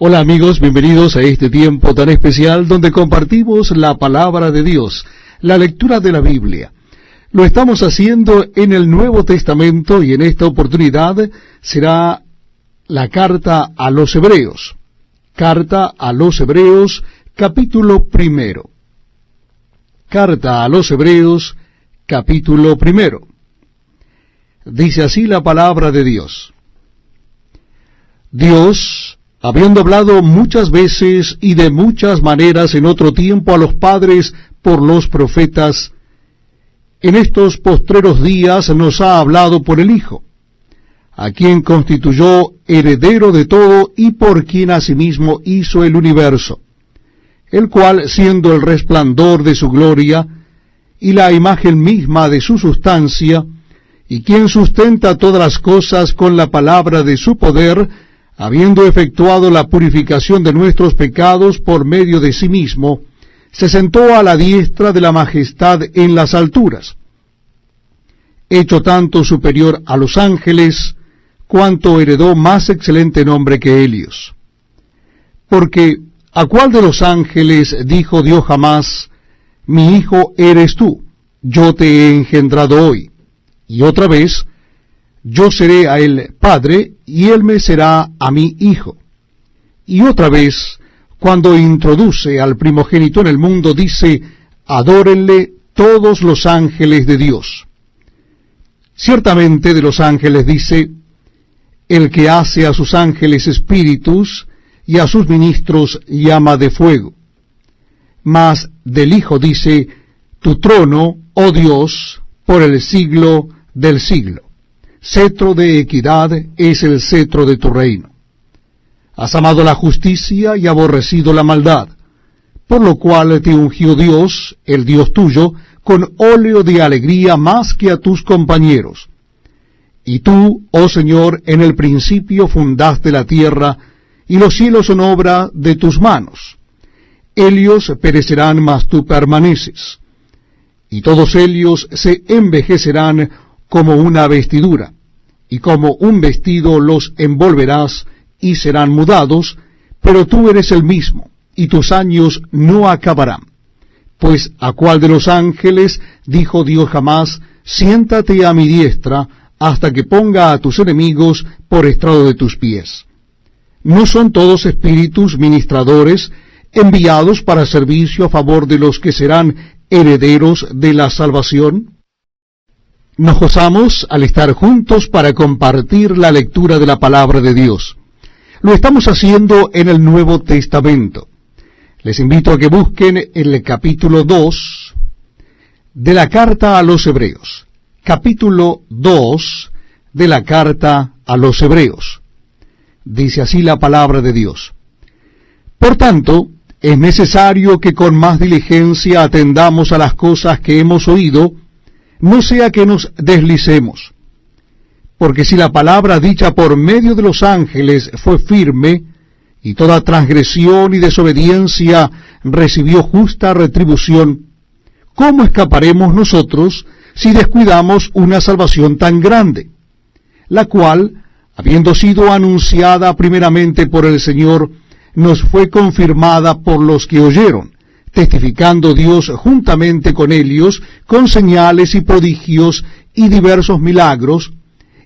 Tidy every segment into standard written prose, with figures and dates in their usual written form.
Hola amigos, bienvenidos a este tiempo tan especial donde compartimos la palabra de Dios, la lectura de la Biblia. Lo estamos haciendo en el Nuevo Testamento y en esta oportunidad será la carta a los Hebreos. Carta a los Hebreos, capítulo 1. Carta a los Hebreos, capítulo 1. Dice así la palabra de Dios. Dios, habiendo hablado muchas veces y de muchas maneras en otro tiempo a los padres por los profetas, en estos postreros días nos ha hablado por el Hijo, a quien constituyó heredero de todo y por quien asimismo hizo el universo, el cual, siendo el resplandor de su gloria y la imagen misma de su sustancia, y quien sustenta todas las cosas con la palabra de su poder, habiendo efectuado la purificación de nuestros pecados por medio de sí mismo, se sentó a la diestra de la majestad en las alturas, hecho tanto superior a los ángeles, cuanto heredó más excelente nombre que ellos. Porque, ¿a cuál de los ángeles dijo Dios jamás, mi hijo eres tú, yo te he engendrado hoy? Y otra vez, yo seré a él padre, y él me será a mí hijo. Y otra vez, cuando introduce al primogénito en el mundo, dice, adórenle todos los ángeles de Dios. Ciertamente de los ángeles dice, el que hace a sus ángeles espíritus, y a sus ministros llama de fuego. Mas del Hijo dice, tu trono, oh Dios, por el siglo del siglo. Cetro de equidad es el cetro de tu reino. Has amado la justicia y aborrecido la maldad, por lo cual te ungió Dios, el Dios tuyo, con óleo de alegría más que a tus compañeros. Y tú, oh Señor, en el principio fundaste la tierra, y los cielos son obra de tus manos. Ellos perecerán, mas tú permaneces. Y todos ellos se envejecerán como una vestidura, y como un vestido los envolverás, y serán mudados, pero tú eres el mismo, y tus años no acabarán. Pues ¿a cuál de los ángeles dijo Dios jamás, siéntate a mi diestra, hasta que ponga a tus enemigos por estrado de tus pies? ¿No son todos espíritus ministradores, enviados para servicio a favor de los que serán herederos de la salvación? Nos gozamos al estar juntos para compartir la lectura de la palabra de Dios. Lo estamos haciendo en el Nuevo Testamento. Les invito a que busquen el capítulo 2 de la carta a los Hebreos. Capítulo 2 de la carta a los Hebreos. Dice así la palabra de Dios. Por tanto, es necesario que con más diligencia atendamos a las cosas que hemos oído, no sea que nos deslicemos. Porque si la palabra dicha por medio de los ángeles fue firme, y toda transgresión y desobediencia recibió justa retribución, ¿cómo escaparemos nosotros si descuidamos una salvación tan grande? La cual, habiendo sido anunciada primeramente por el Señor, nos fue confirmada por los que oyeron, testificando Dios juntamente con ellos, con señales y prodigios y diversos milagros,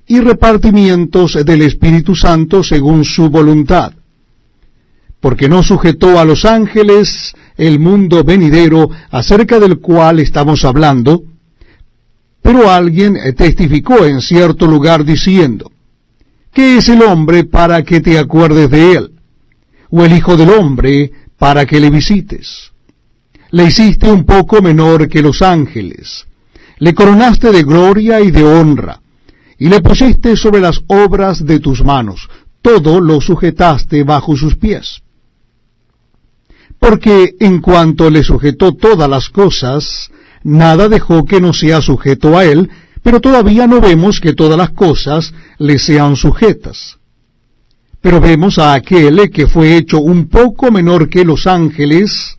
y repartimientos del Espíritu Santo según su voluntad. Porque no sujetó a los ángeles el mundo venidero acerca del cual estamos hablando, pero alguien testificó en cierto lugar diciendo, ¿qué es el hombre para que te acuerdes de él? ¿O el hijo del hombre para que le visites? Le hiciste un poco menor que los ángeles, le coronaste de gloria y de honra, y le pusiste sobre las obras de tus manos, todo lo sujetaste bajo sus pies. Porque en cuanto le sujetó todas las cosas, nada dejó que no sea sujeto a él, pero todavía no vemos que todas las cosas le sean sujetas. Pero vemos a aquel que fue hecho un poco menor que los ángeles,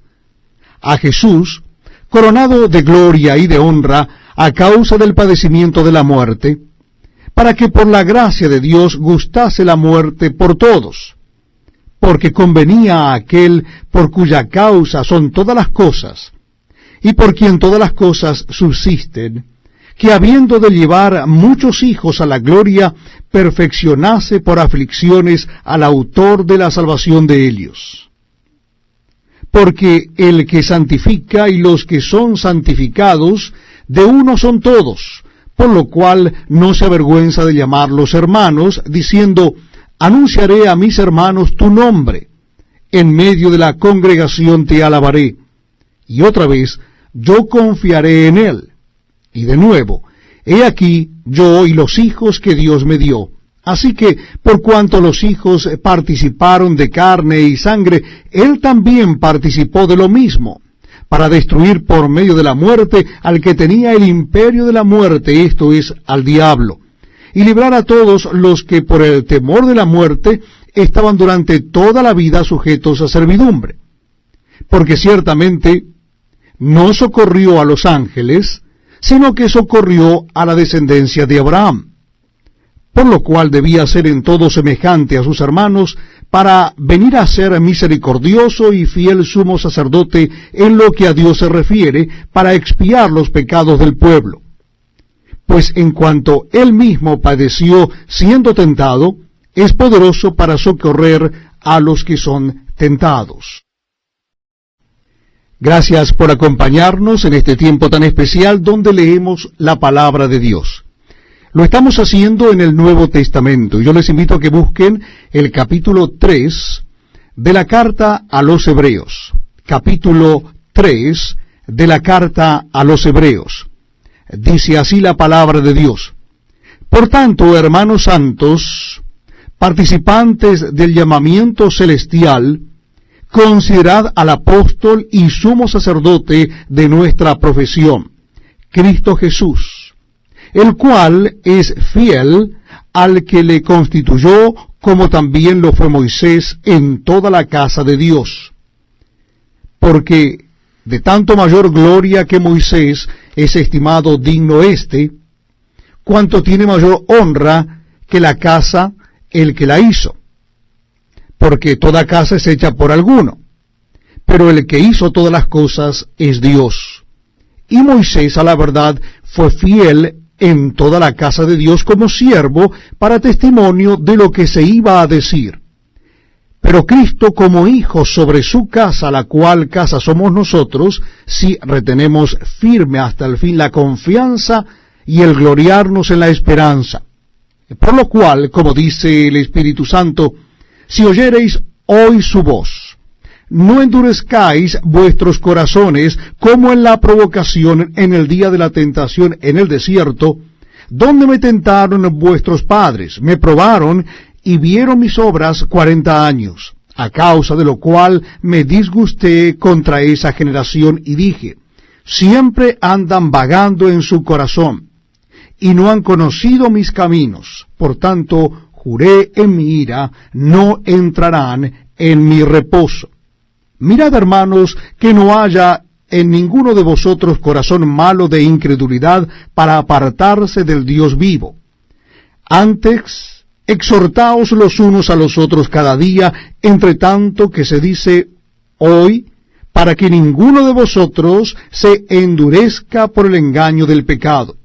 a Jesús, coronado de gloria y de honra a causa del padecimiento de la muerte, para que por la gracia de Dios gustase la muerte por todos, porque convenía a aquel por cuya causa son todas las cosas, y por quien todas las cosas subsisten, que habiendo de llevar muchos hijos a la gloria, perfeccionase por aflicciones al autor de la salvación de ellos. Porque el que santifica y los que son santificados, de uno son todos, por lo cual no se avergüenza de llamarlos hermanos, diciendo, anunciaré a mis hermanos tu nombre, en medio de la congregación te alabaré. Y otra vez, yo confiaré en él. Y de nuevo, he aquí yo y los hijos que Dios me dio. Así que, por cuanto los hijos participaron de carne y sangre, él también participó de lo mismo, para destruir por medio de la muerte al que tenía el imperio de la muerte, esto es, al diablo, y librar a todos los que por el temor de la muerte estaban durante toda la vida sujetos a servidumbre. Porque ciertamente no socorrió a los ángeles, sino que socorrió a la descendencia de Abraham, por lo cual debía ser en todo semejante a sus hermanos, para venir a ser misericordioso y fiel sumo sacerdote en lo que a Dios se refiere, para expiar los pecados del pueblo. Pues en cuanto él mismo padeció siendo tentado, es poderoso para socorrer a los que son tentados. Gracias por acompañarnos en este tiempo tan especial donde leemos la palabra de Dios. Lo estamos haciendo en el Nuevo Testamento. Yo les invito a que busquen el capítulo 3 de la carta a los Hebreos. Capítulo 3 de la carta a los Hebreos. Dice así la palabra de Dios. Por tanto, hermanos santos, participantes del llamamiento celestial, considerad al apóstol y sumo sacerdote de nuestra profesión, Cristo Jesús, el cual es fiel al que le constituyó, como también lo fue Moisés en toda la casa de Dios. Porque de tanto mayor gloria que Moisés es estimado digno cuanto tiene mayor honra que la casa el que la hizo. Porque toda casa es hecha por alguno, pero el que hizo todas las cosas es Dios. Y Moisés, a la verdad, fue fiel en toda la casa de Dios como siervo para testimonio de lo que se iba a decir. Pero Cristo como hijo sobre su casa, la cual casa somos nosotros, si retenemos firme hasta el fin la confianza y el gloriarnos en la esperanza. Por lo cual, como dice el Espíritu Santo, si oyereis hoy su voz, no endurezcáis vuestros corazones como en la provocación en el día de la tentación en el desierto, donde me tentaron vuestros padres, me probaron y vieron mis obras 40 años, a causa de lo cual me disgusté contra esa generación y dije, siempre andan vagando en su corazón, y no han conocido mis caminos, por tanto, juré en mi ira, no entrarán en mi reposo. Mirad, hermanos, que no haya en ninguno de vosotros corazón malo de incredulidad para apartarse del Dios vivo. Antes, exhortaos los unos a los otros cada día, entre tanto que se dice hoy, para que ninguno de vosotros se endurezca por el engaño del pecado.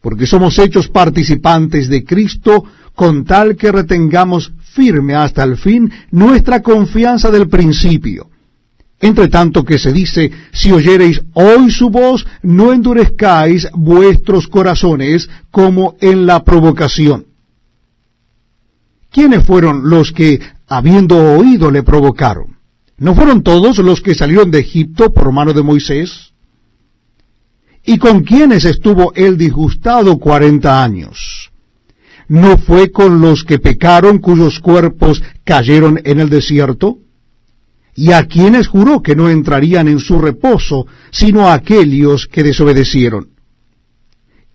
Porque somos hechos participantes de Cristo, con tal que retengamos firme hasta el fin nuestra confianza del principio. Entre tanto que se dice, si oyereis hoy su voz, no endurezcáis vuestros corazones como en la provocación. ¿Quiénes fueron los que, habiendo oído, le provocaron? ¿No fueron todos los que salieron de Egipto por mano de Moisés? ¿Y con quiénes estuvo él disgustado 40 años? ¿No fue con los que pecaron cuyos cuerpos cayeron en el desierto? ¿Y a quienes juró que no entrarían en su reposo, sino a aquellos que desobedecieron?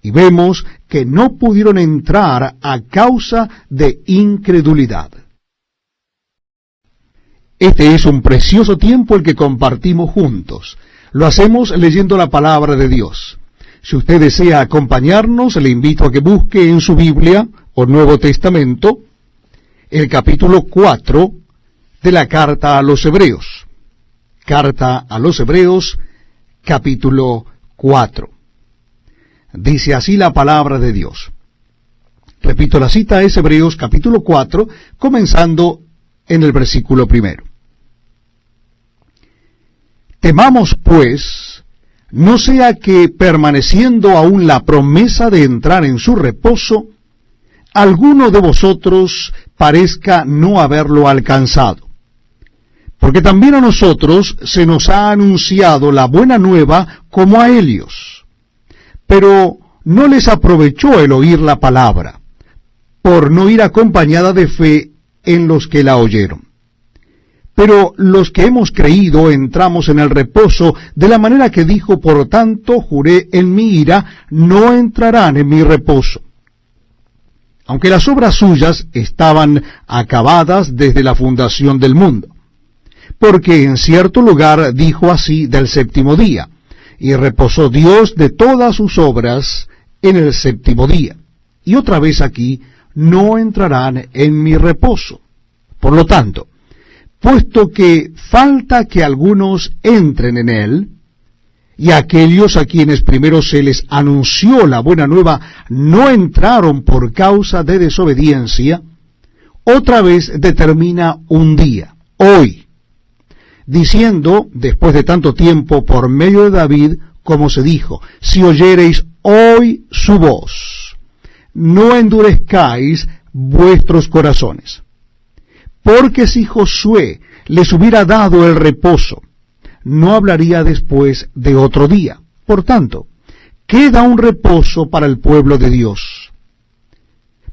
Y vemos que no pudieron entrar a causa de incredulidad. Este es un precioso tiempo el que compartimos juntos. Lo hacemos leyendo la palabra de Dios. Si usted desea acompañarnos, le invito a que busque en su Biblia o Nuevo Testamento el capítulo 4 de la carta a los Hebreos. Carta a los Hebreos, capítulo 4. Dice así la palabra de Dios. Repito, la cita es Hebreos capítulo 4, comenzando en el versículo 1. Temamos, pues, no sea que, permaneciendo aún la promesa de entrar en su reposo, alguno de vosotros parezca no haberlo alcanzado. Porque también a nosotros se nos ha anunciado la buena nueva como a ellos. Pero no les aprovechó el oír la palabra, por no ir acompañada de fe en los que la oyeron. Pero los que hemos creído entramos en el reposo, de la manera que dijo: por tanto juré en mi ira, no entrarán en mi reposo. Aunque las obras suyas estaban acabadas desde la fundación del mundo. Porque en cierto lugar dijo así del séptimo día: y reposó Dios de todas sus obras en el séptimo día. Y otra vez aquí: no entrarán en mi reposo. Por lo tanto, puesto que falta que algunos entren en él, y aquellos a quienes primero se les anunció la buena nueva no entraron por causa de desobediencia, otra vez determina un día, hoy, diciendo, después de tanto tiempo, por medio de David, como se dijo: si oyereis hoy su voz, no endurezcáis vuestros corazones. Porque si Josué les hubiera dado el reposo, no hablaría después de otro día. Por tanto, queda un reposo para el pueblo de Dios.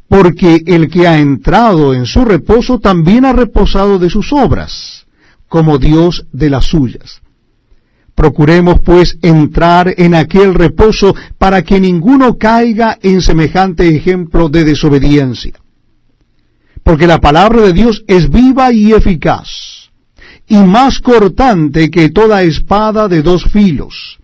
Porque el que ha entrado en su reposo también ha reposado de sus obras, como Dios de las suyas. Procuremos pues entrar en aquel reposo, para que ninguno caiga en semejante ejemplo de desobediencia. Porque la palabra de Dios es viva y eficaz, y más cortante que toda espada de dos filos,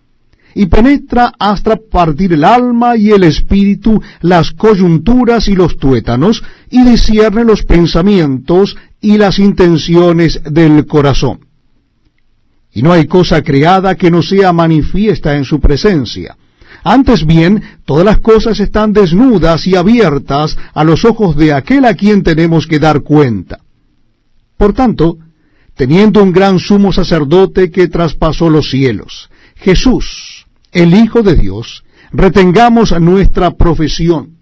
y penetra hasta partir el alma y el espíritu, las coyunturas y los tuétanos, y discierne los pensamientos y las intenciones del corazón. Y no hay cosa creada que no sea manifiesta en su presencia. Antes bien, todas las cosas están desnudas y abiertas a los ojos de aquel a quien tenemos que dar cuenta. Por tanto, teniendo un gran sumo sacerdote que traspasó los cielos, Jesús, el Hijo de Dios, retengamos nuestra profesión.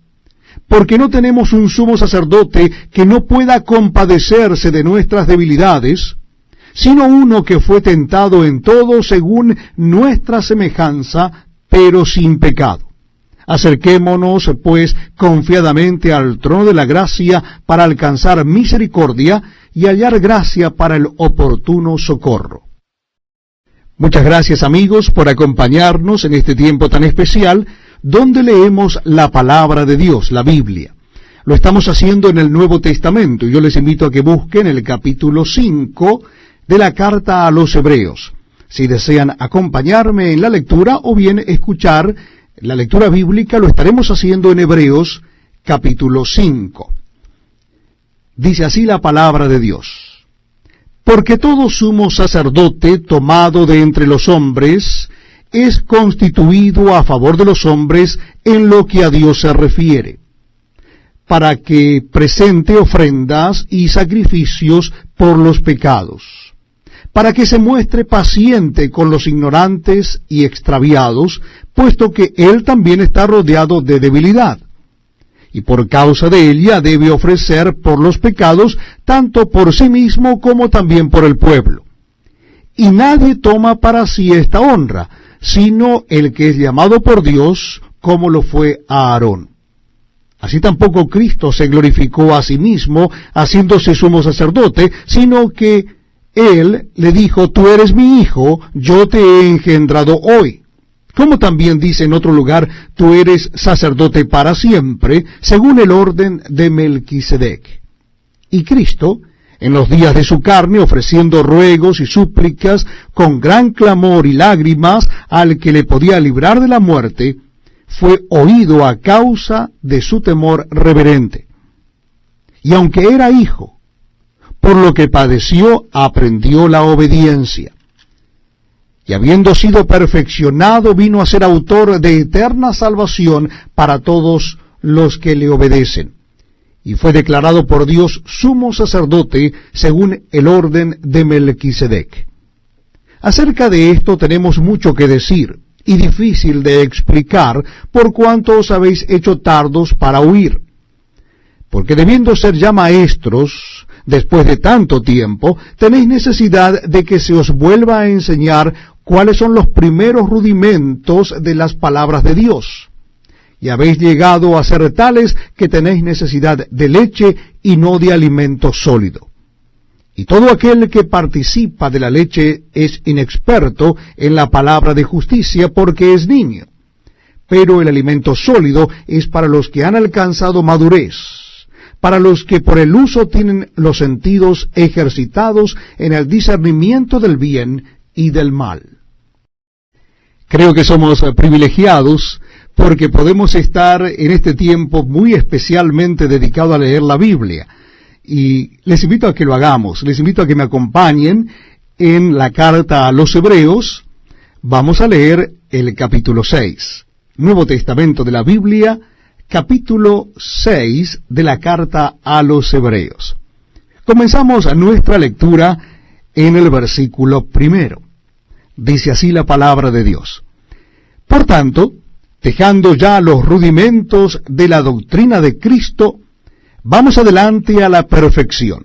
Porque no tenemos un sumo sacerdote que no pueda compadecerse de nuestras debilidades, sino uno que fue tentado en todo según nuestra semejanza, pero sin pecado. Acerquémonos, pues, confiadamente al trono de la gracia para alcanzar misericordia y hallar gracia para el oportuno socorro. Muchas gracias, amigos, por acompañarnos en este tiempo tan especial, donde leemos la palabra de Dios, la Biblia. Lo estamos haciendo en el Nuevo Testamento, y yo les invito a que busquen el capítulo 5 de la carta a los Hebreos, si desean acompañarme en la lectura o bien escuchar la lectura bíblica. Lo estaremos haciendo en Hebreos capítulo 5. Dice así la palabra de Dios: porque todo sumo sacerdote tomado de entre los hombres es constituido a favor de los hombres en lo que a Dios se refiere, para que presente ofrendas y sacrificios por los pecados, para que se muestre paciente con los ignorantes y extraviados, puesto que él también está rodeado de debilidad. Y por causa de ella debe ofrecer por los pecados, tanto por sí mismo como también por el pueblo. Y nadie toma para sí esta honra, sino el que es llamado por Dios, como lo fue a Aarón. Así tampoco Cristo se glorificó a sí mismo, haciéndose sumo sacerdote, sino que Él le dijo: tú eres mi hijo, yo te he engendrado hoy. Como también dice en otro lugar: tú eres sacerdote para siempre, según el orden de Melquisedec. Y Cristo, en los días de su carne, ofreciendo ruegos y súplicas con gran clamor y lágrimas al que le podía librar de la muerte, fue oído a causa de su temor reverente. Y aunque era hijo, por lo que padeció, aprendió la obediencia. Y habiendo sido perfeccionado, vino a ser autor de eterna salvación para todos los que le obedecen. Y fue declarado por Dios sumo sacerdote según el orden de Melquisedec. Acerca de esto tenemos mucho que decir, y difícil de explicar, por cuanto os habéis hecho tardos para oír. Porque debiendo ser ya maestros, después de tanto tiempo, tenéis necesidad de que se os vuelva a enseñar cuáles son los primeros rudimentos de las palabras de Dios. Y habéis llegado a ser tales que tenéis necesidad de leche y no de alimento sólido. Y todo aquel que participa de la leche es inexperto en la palabra de justicia porque es niño. Pero el alimento sólido es para los que han alcanzado madurez, para los que por el uso tienen los sentidos ejercitados en el discernimiento del bien y del mal. Creo que somos privilegiados porque podemos estar en este tiempo muy especialmente dedicado a leer la Biblia. Y les invito a que lo hagamos, les invito a que me acompañen en la carta a los Hebreos. Vamos a leer el capítulo 6, Nuevo Testamento de la Biblia, capítulo 6 de la carta a los Hebreos. Comenzamos nuestra lectura en el versículo 1. Dice así la palabra de Dios. Por tanto, dejando ya los rudimentos de la doctrina de Cristo, vamos adelante a la perfección,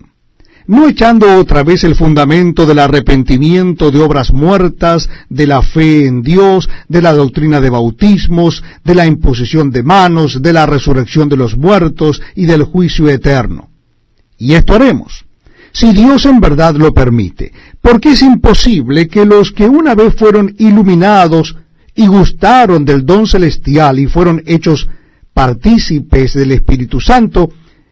no echando otra vez el fundamento del arrepentimiento de obras muertas, de la fe en Dios, de la doctrina de bautismos, de la imposición de manos, de la resurrección de los muertos y del juicio eterno. Y esto haremos, si Dios en verdad lo permite, porque es imposible que los que una vez fueron iluminados y gustaron del don celestial y fueron hechos partícipes del Espíritu Santo,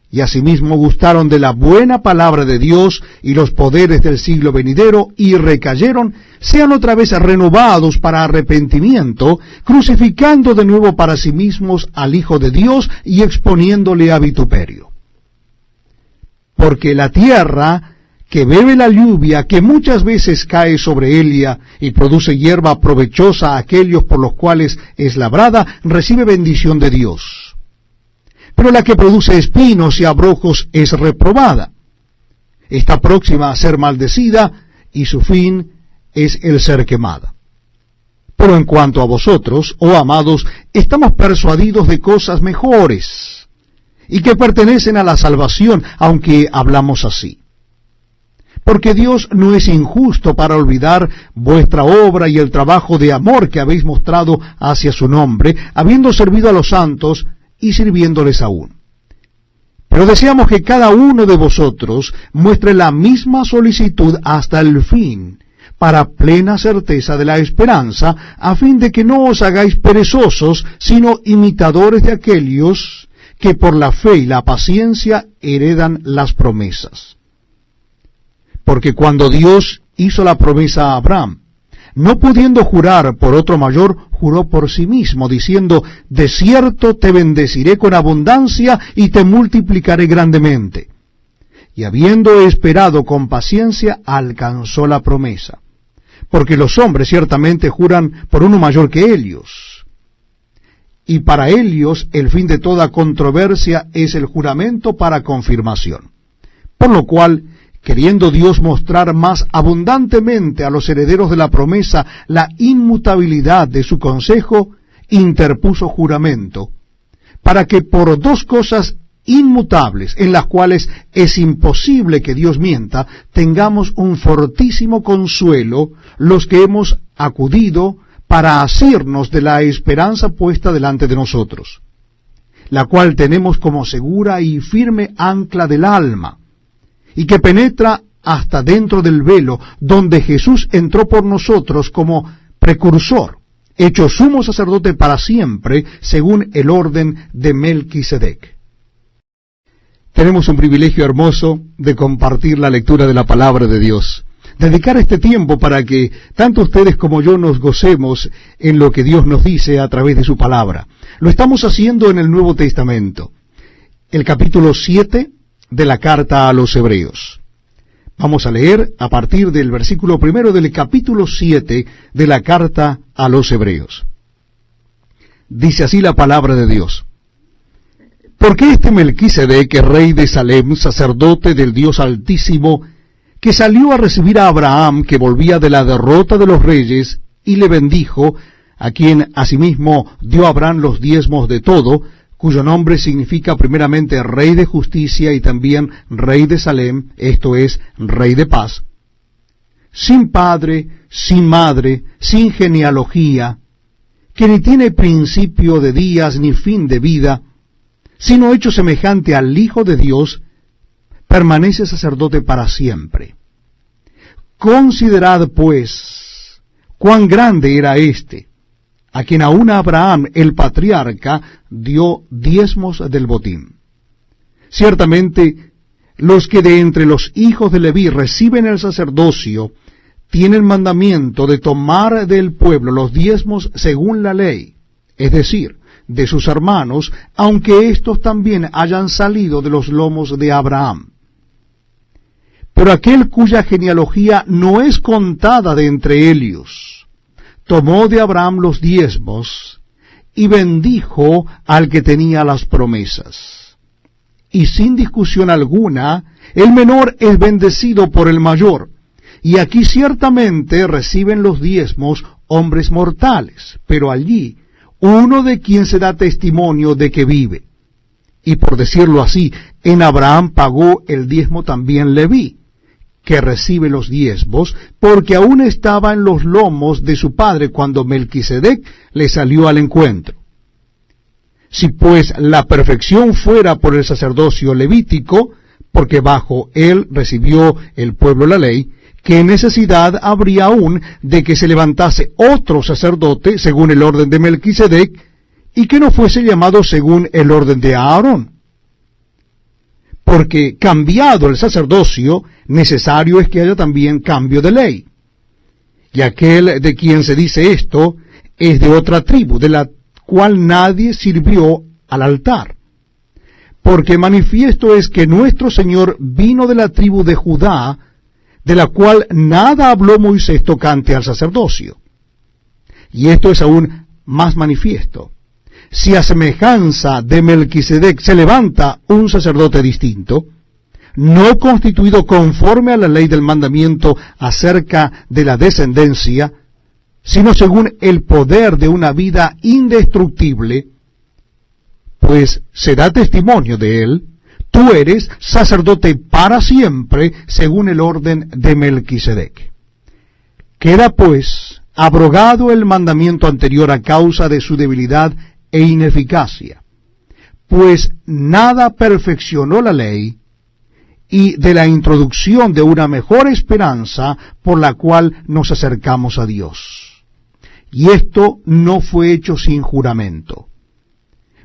y asimismo gustaron de la buena palabra de Dios y los poderes del siglo venidero, y recayeron, sean otra vez renovados para arrepentimiento, crucificando de nuevo para sí mismos al Hijo de Dios y exponiéndole a vituperio. Porque la tierra que bebe la lluvia que muchas veces cae sobre ella y produce hierba provechosa a aquellos por los cuales es labrada, recibe bendición de Dios. Pero la que produce espinos y abrojos es reprobada. Está próxima a ser maldecida, y su fin es el ser quemada. Pero en cuanto a vosotros, oh amados, estamos persuadidos de cosas mejores, y que pertenecen a la salvación, aunque hablamos así. Porque Dios no es injusto para olvidar vuestra obra y el trabajo de amor que habéis mostrado hacia su nombre, habiendo servido a los santos y sirviéndoles aún. Pero deseamos que cada uno de vosotros muestre la misma solicitud hasta el fin, para plena certeza de la esperanza, a fin de que no os hagáis perezosos, sino imitadores de aquellos que por la fe y la paciencia heredan las promesas. Porque cuando Dios hizo la promesa a Abraham, no pudiendo jurar por otro mayor, juró por sí mismo, diciendo, de cierto te bendeciré con abundancia y te multiplicaré grandemente. Y habiendo esperado con paciencia, alcanzó la promesa. Porque los hombres ciertamente juran por uno mayor que ellos. Y para ellos el fin de toda controversia es el juramento para confirmación. Por lo cual, queriendo Dios mostrar más abundantemente a los herederos de la promesa la inmutabilidad de su consejo, interpuso juramento, para que por dos cosas inmutables, en las cuales es imposible que Dios mienta, tengamos un fortísimo consuelo los que hemos acudido para asirnos de la esperanza puesta delante de nosotros, la cual tenemos como segura y firme ancla del alma, y que penetra hasta dentro del velo, donde Jesús entró por nosotros como precursor, hecho sumo sacerdote para siempre, según el orden de Melquisedec. Tenemos un privilegio hermoso de compartir la lectura de la palabra de Dios, dedicar este tiempo para que tanto ustedes como yo nos gocemos en lo que Dios nos dice a través de su palabra. Lo estamos haciendo en el Nuevo Testamento, el capítulo 7 de la carta a los Hebreos. Vamos a leer a partir del versículo 1 del capítulo 7 de la carta a los Hebreos. Dice así la palabra de Dios. Porque este Melquisedec, rey de Salem, sacerdote del Dios Altísimo, que salió a recibir a Abraham, que volvía de la derrota de los reyes, y le bendijo, a quien asimismo dio Abraham los diezmos de todo, cuyo nombre significa primeramente Rey de Justicia y también Rey de Salem, esto es, Rey de Paz, sin padre, sin madre, sin genealogía, que ni tiene principio de días ni fin de vida, sino hecho semejante al Hijo de Dios, permanece sacerdote para siempre. Considerad, pues, cuán grande era éste, a quien aún Abraham, el patriarca, dio diezmos del botín. Ciertamente, los que de entre los hijos de Leví reciben el sacerdocio, tienen mandamiento de tomar del pueblo los diezmos según la ley, es decir, de sus hermanos, aunque éstos también hayan salido de los lomos de Abraham. Pero aquel cuya genealogía no es contada de entre ellos, tomó de Abraham los diezmos, y bendijo al que tenía las promesas. Y sin discusión alguna, el menor es bendecido por el mayor, y aquí ciertamente reciben los diezmos hombres mortales, pero allí uno de quien se da testimonio de que vive. Y por decirlo así, en Abraham pagó el diezmo también Leví, que recibe los diezmos, porque aún estaba en los lomos de su padre cuando Melquisedec le salió al encuentro. Si pues la perfección fuera por el sacerdocio levítico, porque bajo él recibió el pueblo la ley, ¿qué necesidad habría aún de que se levantase otro sacerdote según el orden de Melquisedec, y que no fuese llamado según el orden de Aarón? Porque cambiado el sacerdocio, necesario es que haya también cambio de ley. Y aquel de quien se dice esto es de otra tribu, de la cual nadie sirvió al altar. Porque manifiesto es que nuestro Señor vino de la tribu de Judá, de la cual nada habló Moisés tocante al sacerdocio. Y esto es aún más manifiesto. Si a semejanza de Melquisedec se levanta un sacerdote distinto, no constituido conforme a la ley del mandamiento acerca de la descendencia, sino según el poder de una vida indestructible, pues se da testimonio de él, tú eres sacerdote para siempre, según el orden de Melquisedec. Queda pues abrogado el mandamiento anterior a causa de su debilidad e ineficacia, pues nada perfeccionó la ley, y de la introducción de una mejor esperanza por la cual nos acercamos a Dios. Y esto no fue hecho sin juramento,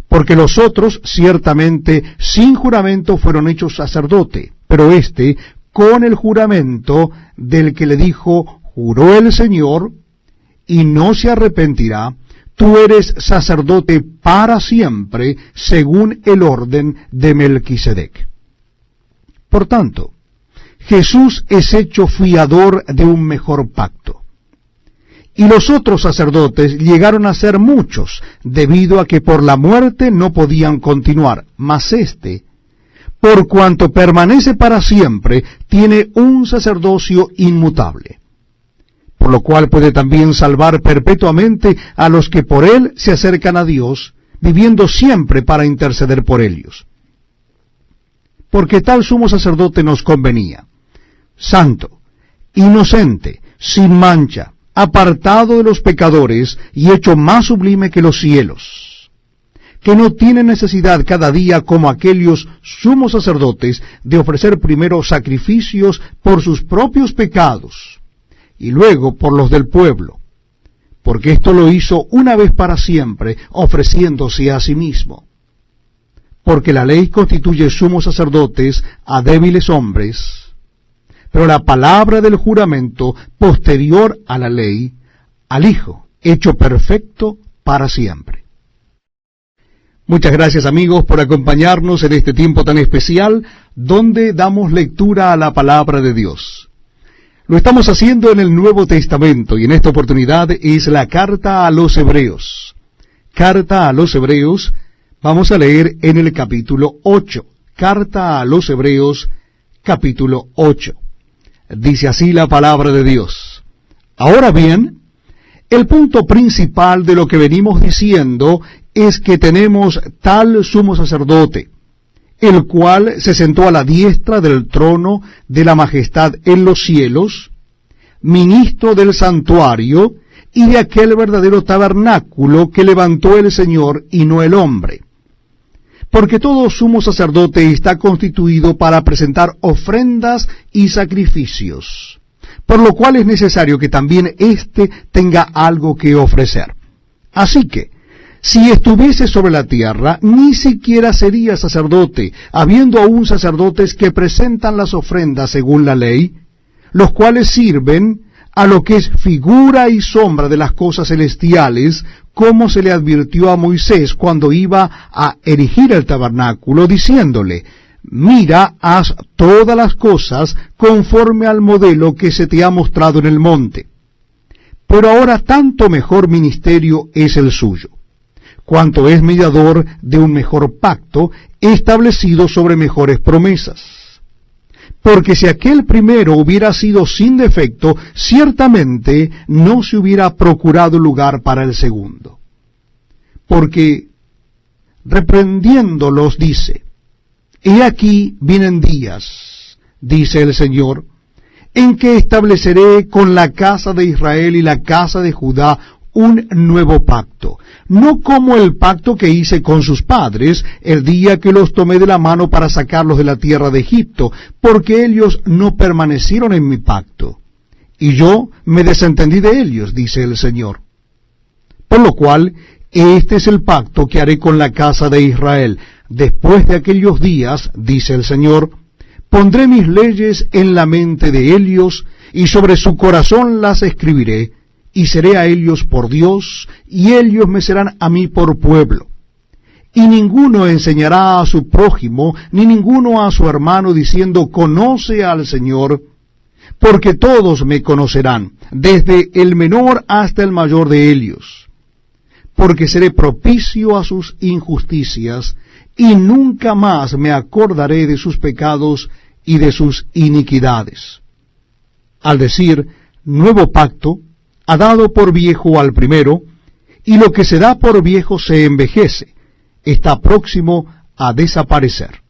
porque los otros ciertamente sin juramento fueron hechos sacerdote, pero éste con el juramento del que le dijo, juró el Señor, y no se arrepentirá, tú eres sacerdote para siempre, según el orden de Melquisedec. Por tanto, Jesús es hecho fiador de un mejor pacto. Y los otros sacerdotes llegaron a ser muchos, debido a que por la muerte no podían continuar, mas éste, por cuanto permanece para siempre, tiene un sacerdocio inmutable, por lo cual puede también salvar perpetuamente a los que por él se acercan a Dios, viviendo siempre para interceder por ellos. Porque tal sumo sacerdote nos convenía, santo, inocente, sin mancha, apartado de los pecadores y hecho más sublime que los cielos, que no tiene necesidad cada día como aquellos sumos sacerdotes de ofrecer primero sacrificios por sus propios pecados y luego por los del pueblo, porque esto lo hizo una vez para siempre, ofreciéndose a sí mismo. Porque la ley constituye sumos sacerdotes a débiles hombres, pero la palabra del juramento posterior a la ley, al Hijo, hecho perfecto para siempre. Muchas gracias, amigos, por acompañarnos en este tiempo tan especial donde damos lectura a la palabra de Dios. Lo estamos haciendo en el Nuevo Testamento y en esta oportunidad es la carta a los Hebreos. Carta a los Hebreos, vamos a leer en el capítulo 8. Carta a los Hebreos, capítulo 8. Dice así la palabra de Dios. Ahora bien, el punto principal de lo que venimos diciendo es que tenemos tal sumo sacerdote, el cual se sentó a la diestra del trono de la majestad en los cielos, ministro del santuario y de aquel verdadero tabernáculo que levantó el Señor y no el hombre. Porque todo sumo sacerdote está constituido para presentar ofrendas y sacrificios, por lo cual es necesario que también éste tenga algo que ofrecer. Así que, si estuviese sobre la tierra, ni siquiera sería sacerdote, habiendo aún sacerdotes que presentan las ofrendas según la ley, los cuales sirven a lo que es figura y sombra de las cosas celestiales, como se le advirtió a Moisés cuando iba a erigir el tabernáculo, diciéndole: mira, haz todas las cosas conforme al modelo que se te ha mostrado en el monte. Pero ahora tanto mejor ministerio es el suyo, cuanto es mediador de un mejor pacto, establecido sobre mejores promesas. Porque si aquel primero hubiera sido sin defecto, ciertamente no se hubiera procurado lugar para el segundo. Porque, reprendiéndolos, dice: he aquí vienen días, dice el Señor, en que estableceré con la casa de Israel y la casa de Judá un nuevo pacto, no como el pacto que hice con sus padres el día que los tomé de la mano para sacarlos de la tierra de Egipto, porque ellos no permanecieron en mi pacto, y yo me desentendí de ellos, dice el Señor. Por lo cual, este es el pacto que haré con la casa de Israel. Después de aquellos días, dice el Señor, pondré mis leyes en la mente de ellos, y sobre su corazón las escribiré, y seré a ellos por Dios, y ellos me serán a mí por pueblo. Y ninguno enseñará a su prójimo, ni ninguno a su hermano, diciendo: conoce al Señor, porque todos me conocerán, desde el menor hasta el mayor de ellos. Porque seré propicio a sus injusticias, y nunca más me acordaré de sus pecados y de sus iniquidades. Al decir nuevo pacto, ha dado por viejo al primero, y lo que se da por viejo se envejece, está próximo a desaparecer.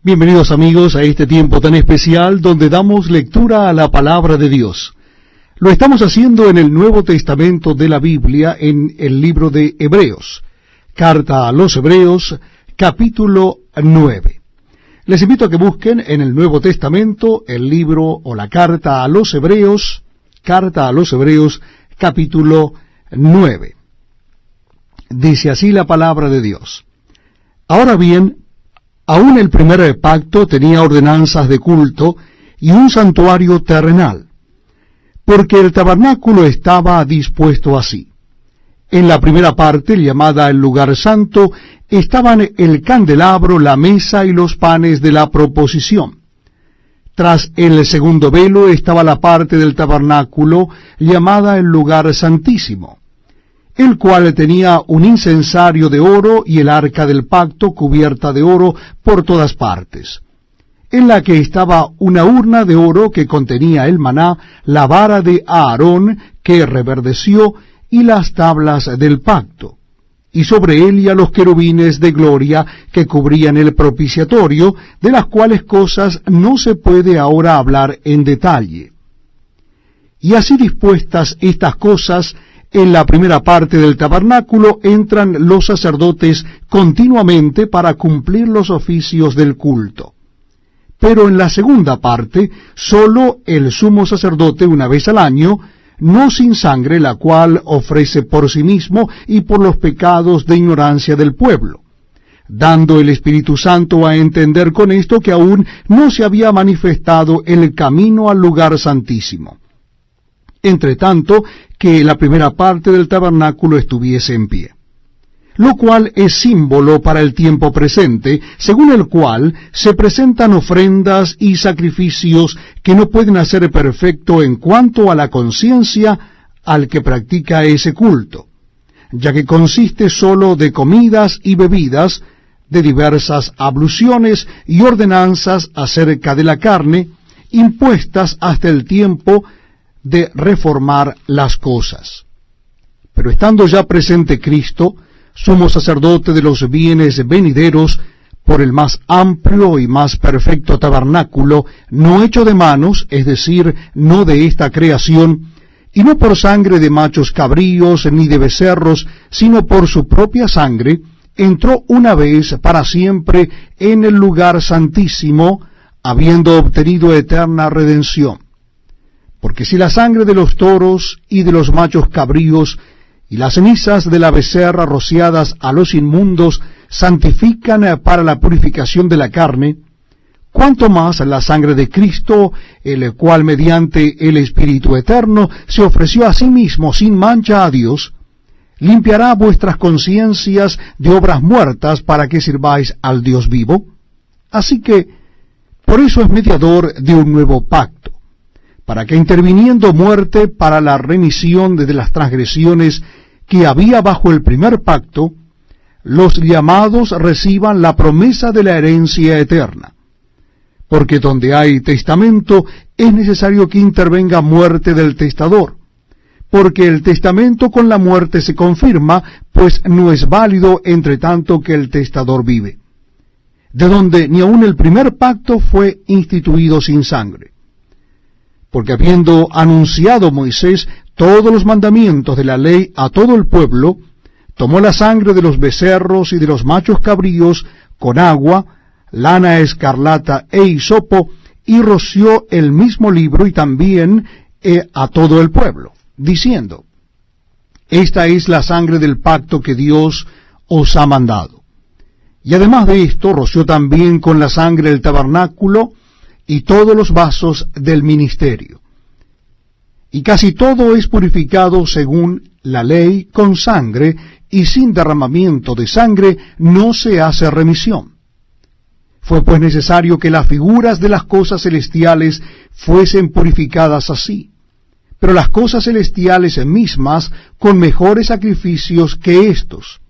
Bienvenidos, amigos, a este tiempo tan especial donde damos lectura a la palabra de Dios. Lo estamos haciendo en el Nuevo Testamento de la Biblia, en el libro de Hebreos. Carta a los Hebreos, capítulo 9. Les invito a que busquen en el Nuevo Testamento el libro o la carta a los Hebreos, capítulo 9. Dice así la palabra de Dios. Ahora bien, aún el primer pacto tenía ordenanzas de culto y un santuario terrenal, porque el tabernáculo estaba dispuesto así. En la primera parte, llamada el lugar santo, estaban el candelabro, la mesa y los panes de la proposición. Tras el segundo velo estaba la parte del tabernáculo, llamada el lugar santísimo, el cual tenía un incensario de oro y el arca del pacto cubierta de oro por todas partes, en la que estaba una urna de oro que contenía el maná, la vara de Aarón que reverdeció y las tablas del pacto, y sobre ella los querubines de gloria que cubrían el propiciatorio, de las cuales cosas no se puede ahora hablar en detalle. Y así dispuestas estas cosas, en la primera parte del tabernáculo entran los sacerdotes continuamente para cumplir los oficios del culto. Pero en la segunda parte, sólo el sumo sacerdote una vez al año, no sin sangre, la cual ofrece por sí mismo y por los pecados de ignorancia del pueblo, dando el Espíritu Santo a entender con esto que aún no se había manifestado el camino al lugar santísimo, entre tanto que la primera parte del tabernáculo estuviese en pie. lo cual es símbolo para el tiempo presente, según el cual se presentan ofrendas y sacrificios que no pueden hacer perfecto en cuanto a la conciencia al que practica ese culto, ya que consiste sólo de comidas y bebidas, de diversas abluciones y ordenanzas acerca de la carne, impuestas hasta el tiempo de reformar las cosas. Pero estando ya presente Cristo, sumo sacerdote de los bienes venideros, por el más amplio y más perfecto tabernáculo, no hecho de manos, es decir, no de esta creación, y no por sangre de machos cabríos ni de becerros, sino por su propia sangre, entró una vez para siempre en el lugar santísimo, habiendo obtenido eterna redención. Porque si la sangre de los toros y de los machos cabríos y las cenizas de la becerra rociadas a los inmundos santifican para la purificación de la carne, cuánto más la sangre de Cristo, el cual mediante el Espíritu Eterno se ofreció a sí mismo sin mancha a Dios, limpiará vuestras conciencias de obras muertas para que sirváis al Dios vivo. Así que, por eso es mediador de un nuevo pacto, para que interviniendo muerte para la remisión de las transgresiones que había bajo el primer pacto, los llamados reciban la promesa de la herencia eterna. Porque donde hay testamento es necesario que intervenga muerte del testador, porque el testamento con la muerte se confirma, pues no es válido entre tanto que el testador vive, de donde ni aun el primer pacto fue instituido sin sangre. Porque habiendo anunciado Moisés todos los mandamientos de la ley a todo el pueblo, tomó la sangre de los becerros y de los machos cabríos con agua, lana escarlata e hisopo, y roció el mismo libro y también a todo el pueblo, diciendo: Esta es la sangre del pacto que Dios os ha mandado. Y además de esto, roció también con la sangre el tabernáculo y todos los vasos del ministerio. Y casi todo es purificado según la ley con sangre, y sin derramamiento de sangre no se hace remisión. Fue pues necesario que las figuras de las cosas celestiales fuesen purificadas así, pero las cosas celestiales mismas con mejores sacrificios que éstos.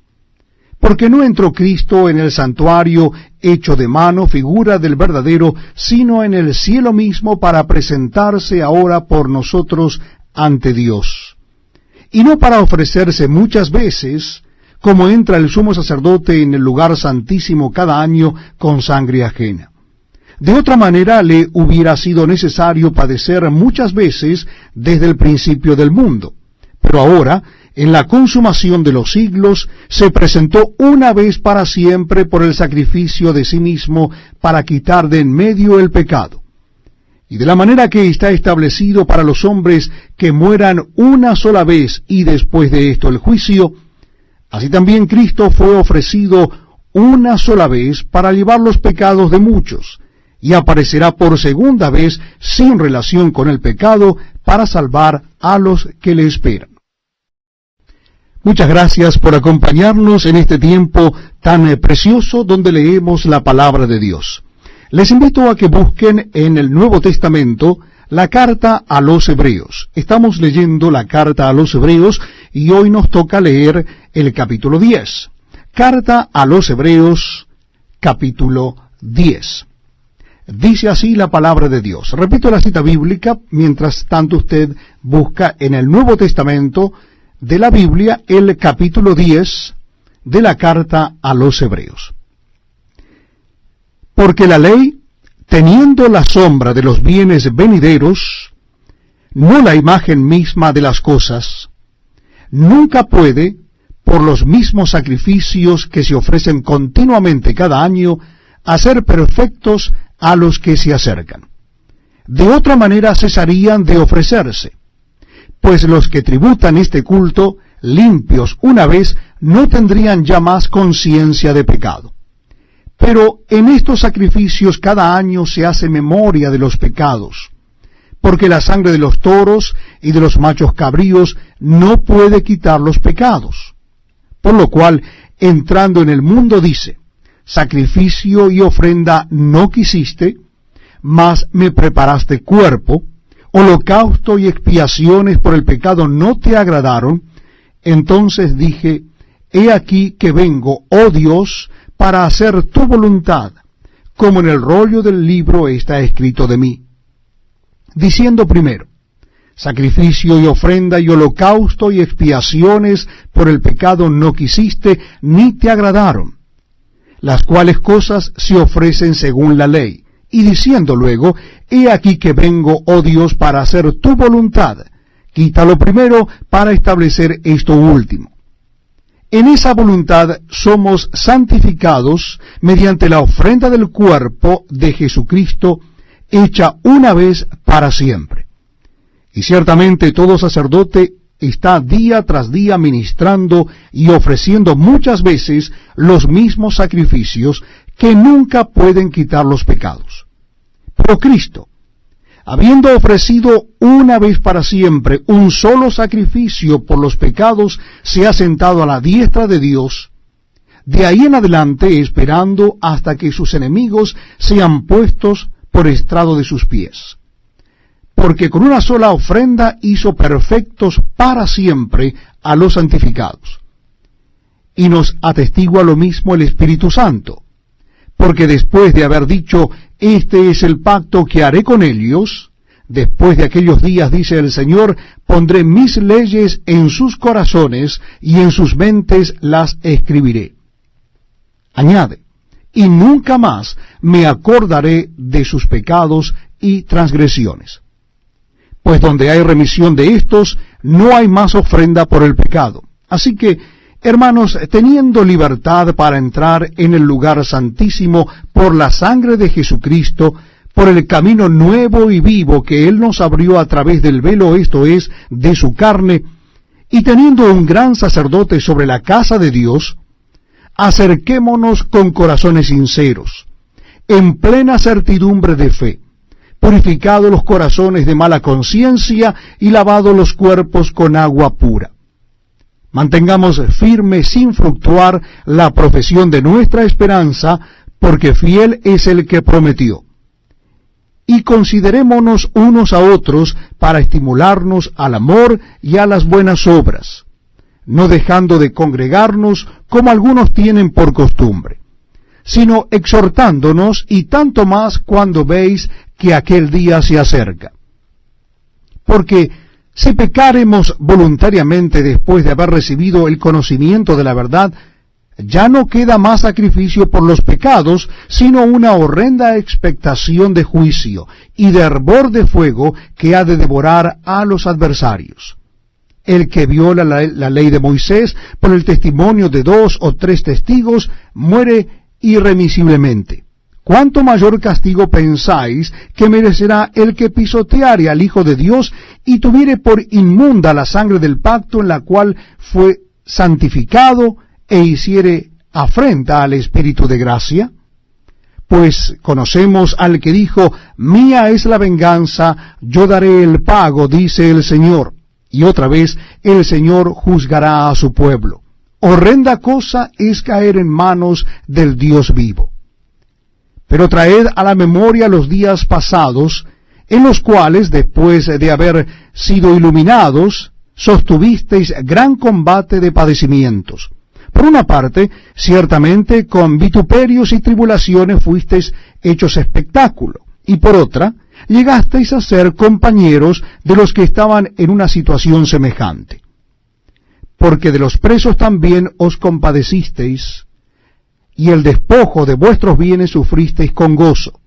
Porque no entró Cristo en el santuario hecho de mano, figura del verdadero, sino en el cielo mismo para presentarse ahora por nosotros ante Dios. Y no para ofrecerse muchas veces, como entra el sumo sacerdote en el lugar santísimo cada año con sangre ajena. De otra manera le hubiera sido necesario padecer muchas veces desde el principio del mundo. Pero ahora, en la consumación de los siglos, se presentó una vez para siempre por el sacrificio de sí mismo para quitar de en medio el pecado. Y de la manera que está establecido para los hombres que mueran una sola vez y después de esto el juicio, así también Cristo fue ofrecido una sola vez para llevar los pecados de muchos, y aparecerá por segunda vez sin relación con el pecado para salvar a los que le esperan. Muchas gracias por acompañarnos en este tiempo tan precioso donde leemos la palabra de Dios. Les invito a que busquen en el Nuevo Testamento la carta a los Hebreos. Estamos leyendo la carta a los Hebreos y hoy nos toca leer el capítulo 10. Carta a los Hebreos, capítulo 10. Dice así la palabra de Dios. Repito la cita bíblica, mientras tanto usted busca en el Nuevo Testamento de la Biblia el capítulo 10 de la carta a los Hebreos. Porque la ley, teniendo la sombra de los bienes venideros, no la imagen misma de las cosas, nunca puede, por los mismos sacrificios que se ofrecen continuamente cada año, hacer perfectos a los que se acercan. De otra manera cesarían de ofrecerse, pues los que tributan este culto, limpios una vez, no tendrían ya más conciencia de pecado. Pero en estos sacrificios cada año se hace memoria de los pecados, porque la sangre de los toros y de los machos cabríos no puede quitar los pecados. Por lo cual, entrando en el mundo, dice: sacrificio y ofrenda no quisiste, mas me preparaste cuerpo; holocausto y expiaciones por el pecado no te agradaron. Entonces dije: he aquí que vengo, oh Dios, para hacer tu voluntad, como en el rollo del libro está escrito de mí. Diciendo primero: sacrificio y ofrenda y holocausto y expiaciones por el pecado no quisiste, ni te agradaron, las cuales cosas se ofrecen según la ley. Y diciendo luego: he aquí que vengo, oh Dios, para hacer tu voluntad, quita lo primero para establecer esto último. En esa voluntad somos santificados mediante la ofrenda del cuerpo de Jesucristo, hecha una vez para siempre. Y ciertamente todo sacerdote está día tras día ministrando y ofreciendo muchas veces los mismos sacrificios que nunca pueden quitar los pecados. Pero Cristo, habiendo ofrecido una vez para siempre un solo sacrificio por los pecados, se ha sentado a la diestra de Dios, de ahí en adelante esperando hasta que sus enemigos sean puestos por estrado de sus pies. Porque con una sola ofrenda hizo perfectos para siempre a los santificados. Y nos atestigua lo mismo el Espíritu Santo, porque después de haber dicho: este es el pacto que haré con ellos, después de aquellos días, dice el Señor, pondré mis leyes en sus corazones y en sus mentes las escribiré. Añade: y nunca más me acordaré de sus pecados y transgresiones. Pues donde hay remisión de estos, no hay más ofrenda por el pecado. Así que, hermanos, teniendo libertad para entrar en el lugar santísimo por la sangre de Jesucristo, por el camino nuevo y vivo que Él nos abrió a través del velo, esto es, de su carne, y teniendo un gran sacerdote sobre la casa de Dios, acerquémonos con corazones sinceros, en plena certidumbre de fe, purificados los corazones de mala conciencia y lavados los cuerpos con agua pura. Mantengamos firme sin fluctuar la profesión de nuestra esperanza, porque fiel es el que prometió. Y considerémonos unos a otros para estimularnos al amor y a las buenas obras, no dejando de congregarnos como algunos tienen por costumbre, sino exhortándonos, y tanto más cuando veis que aquel día se acerca. Porque si pecáremos voluntariamente después de haber recibido el conocimiento de la verdad, ya no queda más sacrificio por los pecados, sino una horrenda expectación de juicio y de hervor de fuego que ha de devorar a los adversarios. El que viola la ley de Moisés por el testimonio de 2 o 3 testigos muere irremisiblemente. ¿Cuánto mayor castigo pensáis que merecerá el que pisoteare al Hijo de Dios y tuviere por inmunda la sangre del pacto en la cual fue santificado e hiciere afrenta al Espíritu de gracia? Pues conocemos al que dijo: mía es la venganza, yo daré el pago, dice el Señor. Y otra vez, el Señor juzgará a su pueblo. Horrenda cosa es caer en manos del Dios vivo. Pero traed a la memoria los días pasados, en los cuales, después de haber sido iluminados, sostuvisteis gran combate de padecimientos. Por una parte, ciertamente con vituperios y tribulaciones fuisteis hechos espectáculo, y por otra, llegasteis a ser compañeros de los que estaban en una situación semejante. Porque de los presos también os compadecisteis, y el despojo de vuestros bienes sufristeis con gozo,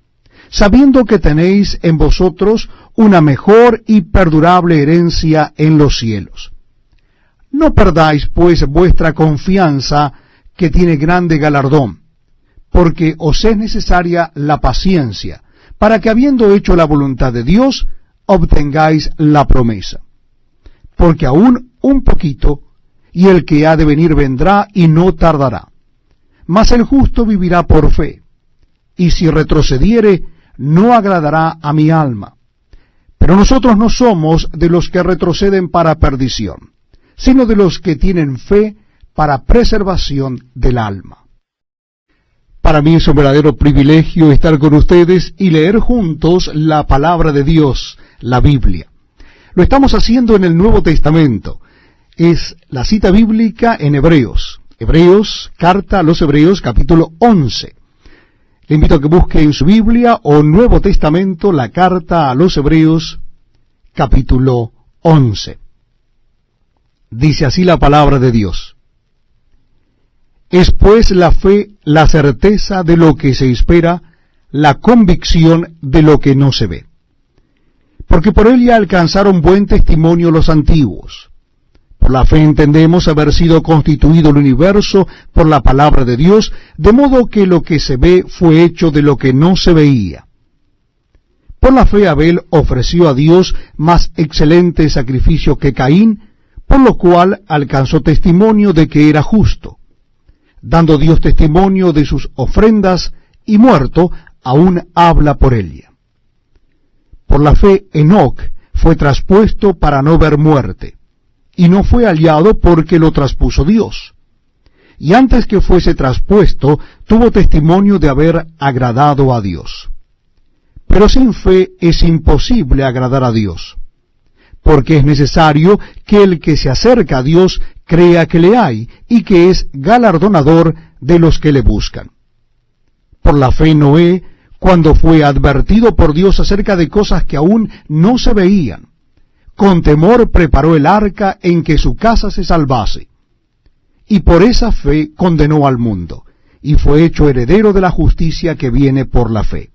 sabiendo que tenéis en vosotros una mejor y perdurable herencia en los cielos. No perdáis, pues, vuestra confianza, que tiene grande galardón, porque os es necesaria la paciencia, para que, habiendo hecho la voluntad de Dios, obtengáis la promesa. Porque aún un poquito, y el que ha de venir vendrá y no tardará. Mas el justo vivirá por fe, y si retrocediere, no agradará a mi alma. Pero nosotros no somos de los que retroceden para perdición, sino de los que tienen fe para preservación del alma. Para mí es un verdadero privilegio estar con ustedes y leer juntos la palabra de Dios, la Biblia. Lo estamos haciendo en el Nuevo Testamento. Es la cita bíblica en Hebreos. Hebreos, carta a los Hebreos, capítulo 11. Le invito a que busque en su Biblia o Nuevo Testamento la carta a los Hebreos, capítulo 11. Dice así la palabra de Dios. Es pues la fe la certeza de lo que se espera, la convicción de lo que no se ve. Porque por ella alcanzaron buen testimonio los antiguos. Por la fe entendemos haber sido constituido el universo por la palabra de Dios, de modo que lo que se ve fue hecho de lo que no se veía. Por la fe Abel ofreció a Dios más excelente sacrificio que Caín, por lo cual alcanzó testimonio de que era justo, dando Dios testimonio de sus ofrendas, y muerto, aún habla por ella. Por la fe Enoc fue traspuesto para no ver muerte, y no fue hallado porque lo traspuso Dios. Y antes que fuese traspuesto, tuvo testimonio de haber agradado a Dios. Pero sin fe es imposible agradar a Dios, porque es necesario que el que se acerca a Dios crea que le hay, y que es galardonador de los que le buscan. Por la fe Noé, cuando fue advertido por Dios acerca de cosas que aún no se veían, con temor preparó el arca en que su casa se salvase. Y por esa fe condenó al mundo, y fue hecho heredero de la justicia que viene por la fe.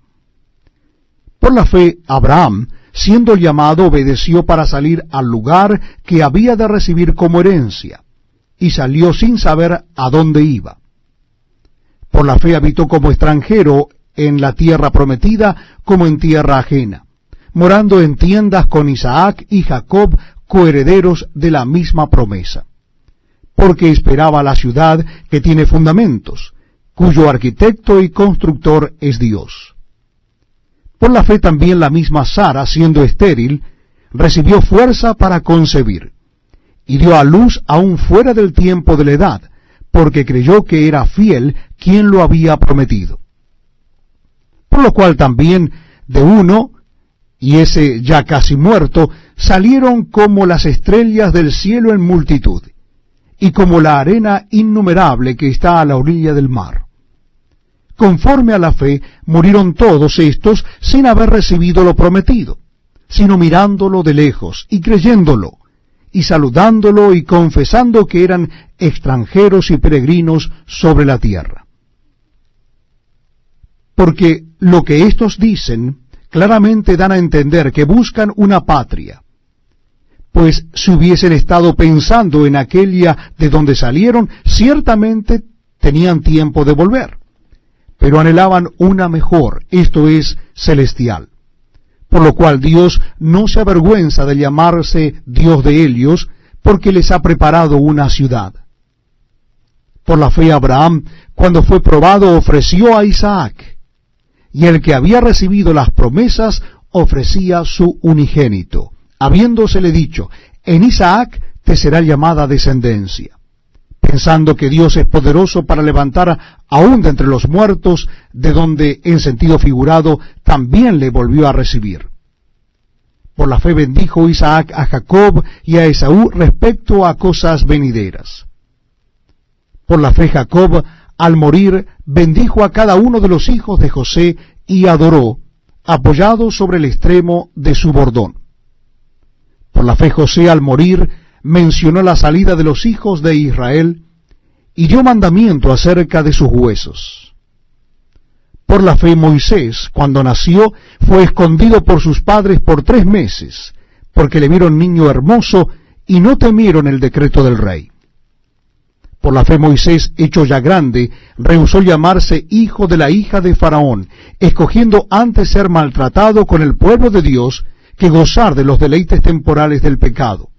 Por la fe Abraham, siendo llamado, obedeció para salir al lugar que había de recibir como herencia, y salió sin saber a dónde iba. Por la fe habitó como extranjero en la tierra prometida, como en tierra ajena, morando en tiendas con Isaac y Jacob, coherederos de la misma promesa, porque esperaba la ciudad que tiene fundamentos, cuyo arquitecto y constructor es Dios. Por la fe también la misma Sara, siendo estéril, recibió fuerza para concebir, y dio a luz aún fuera del tiempo de la edad, porque creyó que era fiel quien lo había prometido. Por lo cual también de uno, y ese ya casi muerto, salieron como las estrellas del cielo en multitud, y como la arena innumerable que está a la orilla del mar. Conforme a la fe, murieron todos estos sin haber recibido lo prometido, sino mirándolo de lejos, y creyéndolo, y saludándolo, y confesando que eran extranjeros y peregrinos sobre la tierra. Porque lo que éstos dicen claramente dan a entender que buscan una patria, pues si hubiesen estado pensando en aquella de donde salieron, ciertamente tenían tiempo de volver, pero anhelaban una mejor, esto es, celestial. Por lo cual Dios no se avergüenza de llamarse Dios de ellos, porque les ha preparado una ciudad. Por la fe Abraham, cuando fue probado, ofreció a Isaac, y el que había recibido las promesas ofrecía su unigénito, habiéndosele dicho, en Isaac te será llamada descendencia, pensando que Dios es poderoso para levantar aún de entre los muertos, de donde, en sentido figurado, también le volvió a recibir. Por la fe bendijo Isaac a Jacob y a Esaú respecto a cosas venideras. Por la fe Jacob, al morir, bendijo a cada uno de los hijos de José y adoró, apoyado sobre el extremo de su bordón. Por la fe José, al morir, mencionó la salida de los hijos de Israel y dio mandamiento acerca de sus huesos. Por la fe Moisés, cuando nació, fue escondido por sus padres por 3 meses, porque le vieron niño hermoso y no temieron el decreto del rey. Por la fe Moisés, hecho ya grande, rehusó llamarse hijo de la hija de Faraón, escogiendo antes ser maltratado con el pueblo de Dios que gozar de los deleites temporales del pecado,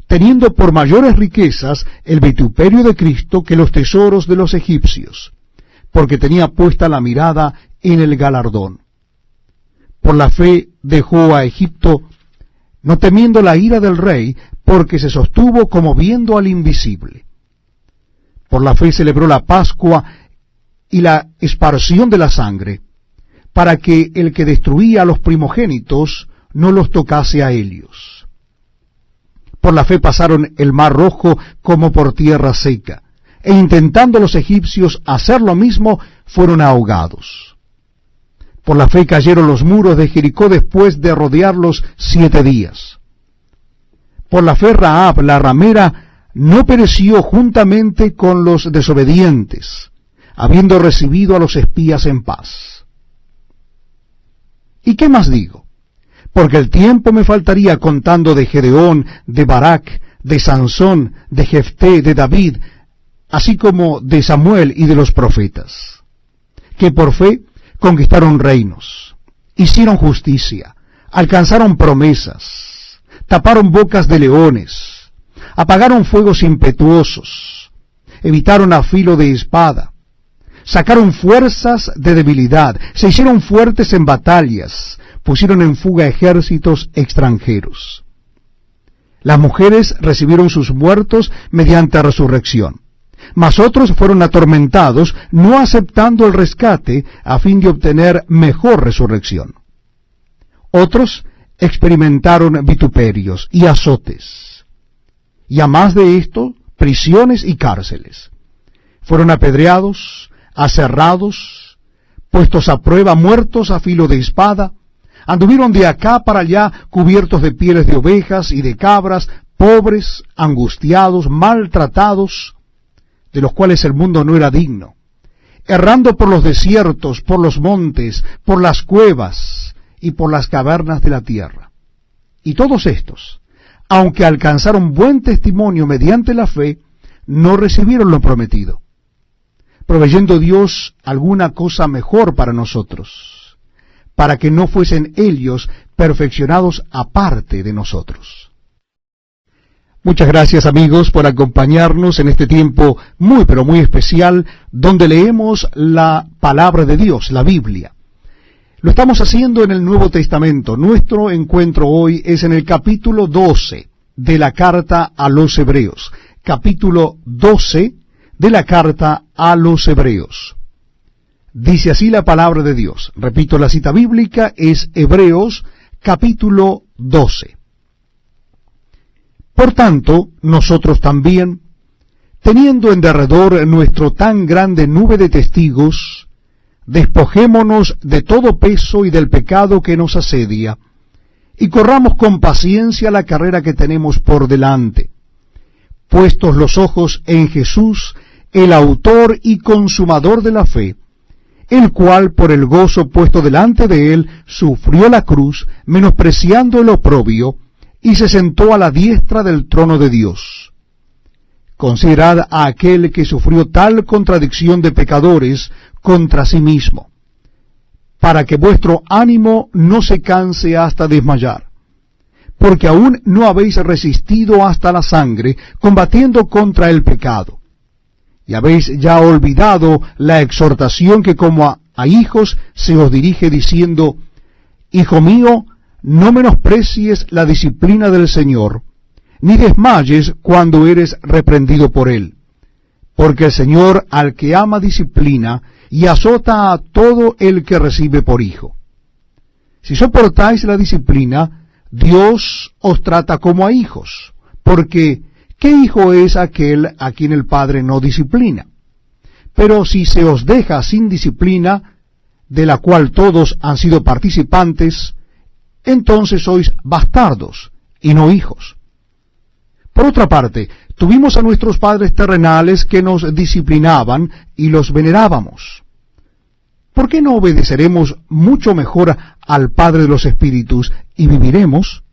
teniendo por mayores riquezas el vituperio de Cristo que los tesoros de los egipcios, porque tenía puesta la mirada en el galardón. Por la fe dejó a Egipto, no temiendo la ira del rey, porque se sostuvo como viendo al invisible. Por la fe celebró la Pascua y la esparción de la sangre, para que el que destruía a los primogénitos no los tocase a ellos. Por la fe pasaron el mar Rojo como por tierra seca, e intentando los egipcios hacer lo mismo, fueron ahogados. Por la fe cayeron los muros de Jericó después de rodearlos 7 días. Por la fe Rahab, la ramera, no pereció juntamente con los desobedientes, habiendo recibido a los espías en paz. ¿Y qué más digo? Porque el tiempo me faltaría contando de Gedeón, de Barak, de Sansón, de Jefté, de David, así como de Samuel y de los profetas, que por fe conquistaron reinos, hicieron justicia, alcanzaron promesas, taparon bocas de leones, apagaron fuegos impetuosos, evitaron a filo de espada, sacaron fuerzas de debilidad, se hicieron fuertes en batallas, pusieron en fuga ejércitos extranjeros. Las mujeres recibieron sus muertos mediante resurrección, mas otros fueron atormentados, no aceptando el rescate a fin de obtener mejor resurrección. Otros experimentaron vituperios y azotes, y a más de esto, prisiones y cárceles. Fueron apedreados, aserrados, puestos a prueba, muertos a filo de espada, anduvieron de acá para allá cubiertos de pieles de ovejas y de cabras, pobres, angustiados, maltratados, de los cuales el mundo no era digno, errando por los desiertos, por los montes, por las cuevas y por las cavernas de la tierra. Y todos estos, aunque alcanzaron buen testimonio mediante la fe, no recibieron lo prometido, proveyendo Dios alguna cosa mejor para nosotros, para que no fuesen ellos perfeccionados aparte de nosotros. Muchas gracias, amigos, por acompañarnos en este tiempo muy pero muy especial, donde leemos la palabra de Dios, la Biblia. Lo estamos haciendo en el Nuevo Testamento. Nuestro encuentro hoy es en el capítulo 12 de la carta a los Hebreos. Capítulo 12 de la carta a los Hebreos. Dice así la palabra de Dios. Repito, la cita bíblica es Hebreos capítulo 12. Por tanto, nosotros también, teniendo en derredor nuestro tan grande nube de testigos, despojémonos de todo peso y del pecado que nos asedia, y corramos con paciencia la carrera que tenemos por delante, puestos los ojos en Jesús, el autor y consumador de la fe, el cual por el gozo puesto delante de él sufrió la cruz, menospreciando el oprobio, y se sentó a la diestra del trono de Dios. Considerad a aquel que sufrió tal contradicción de pecadores contra sí mismo, para que vuestro ánimo no se canse hasta desmayar, porque aún no habéis resistido hasta la sangre, combatiendo contra el pecado, y habéis ya olvidado la exhortación que como a hijos se os dirige diciendo: Hijo mío, no menosprecies la disciplina del Señor, ni desmayes cuando eres reprendido por Él. Porque el Señor al que ama disciplina, y azota a todo el que recibe por hijo. Si soportáis la disciplina, Dios os trata como a hijos, porque ¿qué hijo es aquel a quien el Padre no disciplina? Pero si se os deja sin disciplina, de la cual todos han sido participantes, entonces sois bastardos y no hijos. Por otra parte, tuvimos a nuestros padres terrenales que nos disciplinaban y los venerábamos. ¿Por qué no obedeceremos mucho mejor al Padre de los Espíritus y viviremos?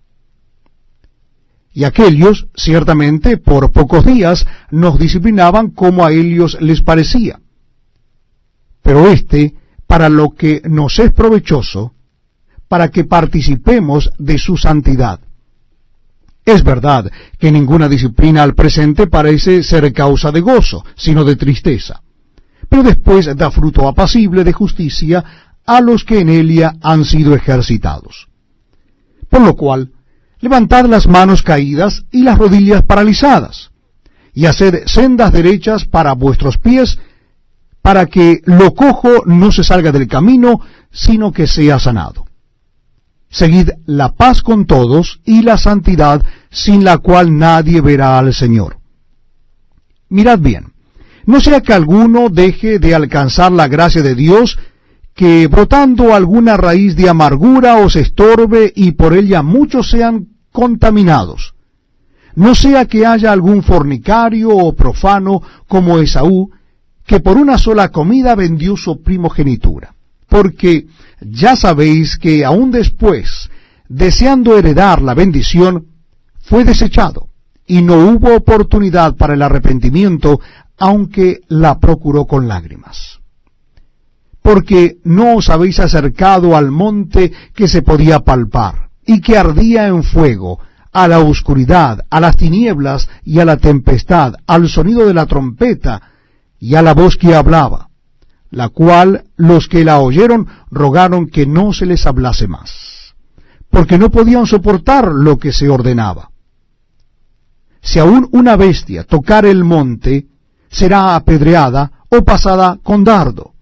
Y aquellos, ciertamente, por pocos días nos disciplinaban como a ellos les parecía. Pero para lo que nos es provechoso, para que participemos de su santidad. Es verdad que ninguna disciplina al presente parece ser causa de gozo, sino de tristeza, pero después da fruto apacible de justicia a los que en ella han sido ejercitados. Por lo cual, levantad las manos caídas y las rodillas paralizadas, y haced sendas derechas para vuestros pies, para que lo cojo no se salga del camino, sino que sea sanado. Seguid la paz con todos y la santidad, sin la cual nadie verá al Señor. Mirad bien, no sea que alguno deje de alcanzar la gracia de Dios, que brotando alguna raíz de amargura os estorbe y por ella muchos sean contaminados. No sea que haya algún fornicario o profano como Esaú, que por una sola comida vendió su primogenitura. Porque ya sabéis que aún después, deseando heredar la bendición, fue desechado, y no hubo oportunidad para el arrepentimiento, aunque la procuró con lágrimas. Porque no os habéis acercado al monte que se podía palpar, y que ardía en fuego, a la oscuridad, a las tinieblas y a la tempestad, al sonido de la trompeta y a la voz que hablaba, la cual los que la oyeron rogaron que no se les hablase más, porque no podían soportar lo que se ordenaba. Si aún una bestia tocare el monte, será apedreada o pasada con dardo.